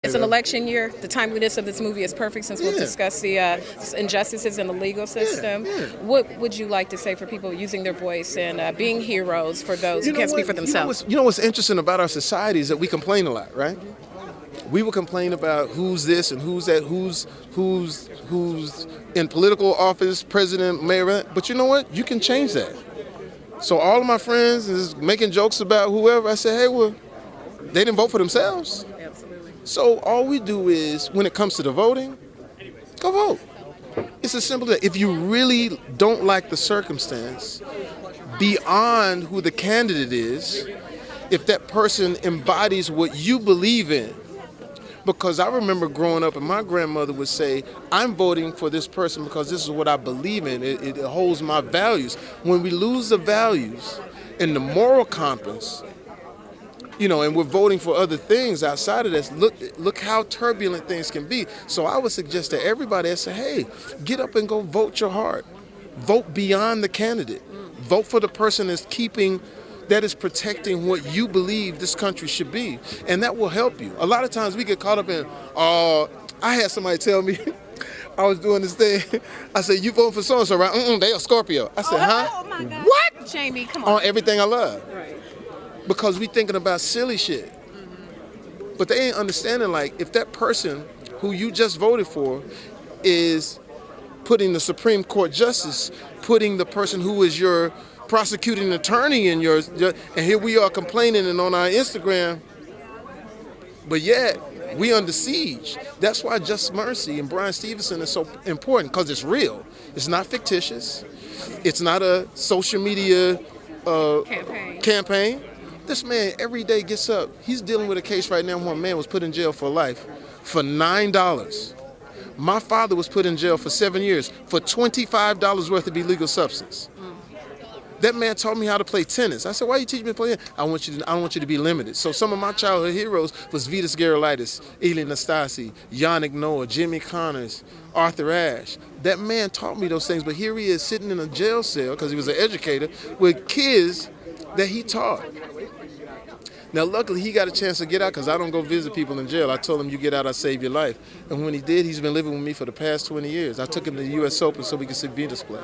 It's an election year. The timeliness of this movie is perfect since we'll discuss the injustices in the legal system. What would you like to say for people using their voice and being heroes for those who can't speak for themselves? You know what's interesting about our society is that we complain a lot, right? We will complain about who's this and who's that, who's in political office, president, mayor. But you know what? You can change that. So all of my friends is making jokes about whoever. I say, hey, well, they didn't vote for themselves. Absolutely. So all we do is, when it comes to the voting, go vote. It's as simple as that. If you really don't like the circumstance, beyond who the candidate is, if that person embodies what you believe in, because I remember growing up and my grandmother would say, I'm voting for this person because this is what I believe in. It holds my values. When we lose the values and the moral compass, and we're voting for other things outside of this, look how turbulent things can be. So I would suggest to everybody, I say, hey, get up and go vote your heart. Vote beyond the candidate. Vote for the person that is protecting what you believe this country should be. And that will help you. A lot of times we get caught up in, I had somebody tell me, I was doing this thing. I said, you vote for so-and-so, right? They a Scorpio. I said, huh? Oh my God. What? Jamie, come on. On everything I love. Right. Because we thinking about silly shit. But they ain't understanding, like, if that person who you just voted for is putting the Supreme Court justice, putting the person who is your prosecuting attorney in yours, and here we are complaining and on our Instagram, but yet we under siege. That's why Just Mercy and Brian Stevenson is so important, because it's real. It's not fictitious. It's not a social media campaign. This man every day gets up. He's dealing with a case right now where a man was put in jail for life for $9. My father was put in jail for 7 years for $25 worth of illegal substance. That man taught me how to play tennis. I said, why you teach me to play tennis? I don't want you to be limited. So some of my childhood heroes was Vitas Gerulaitis, Eli Nastasi, Yannick Noah, Jimmy Connors, Arthur Ashe. That man taught me those things, but here he is sitting in a jail cell, because he was an educator, with kids that he taught. Now, luckily, he got a chance to get out, because I don't go visit people in jail. I told him, you get out, I save your life. And when he did, he's been living with me for the past 20 years. I took him to the U.S. Open so we could see Venus play.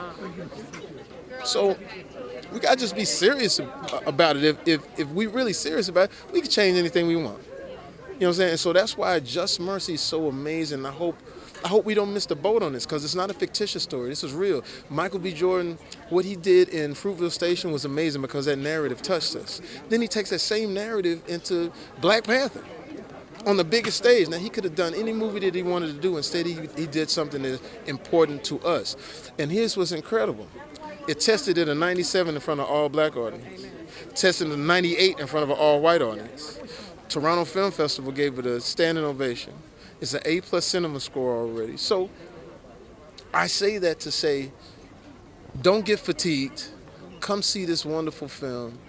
So we got to just be serious about it. If we really serious about it, we can change anything we want. You know what I'm saying? And so that's why Just Mercy is so amazing. I hope we don't miss the boat on this, because it's not a fictitious story. This is real. Michael B. Jordan, what he did in Fruitville Station was amazing, because that narrative touched us. Then he takes that same narrative into Black Panther on the biggest stage. Now, he could have done any movie that he wanted to do. Instead, he did something that's important to us. And here's what's incredible. It tested at a 97 in front of an all-black audience. Tested at a 98 in front of an all-white audience. Toronto Film Festival gave it a standing ovation. It's an A+ cinema score already. So I say that to say, don't get fatigued. Come see this wonderful film.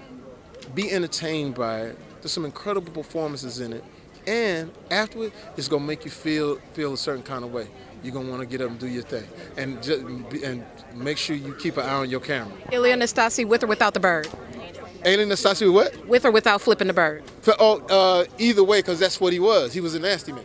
Be entertained by it. There's some incredible performances in it. And afterward, it's going to make you feel a certain kind of way. You're going to want to get up and do your thing. And make sure you keep an eye on your camera. Eli Nastasi, with or without the bird? Alien Nastasi, what? With or without flipping the bird? Either way, because that's what he was. He was a nasty man.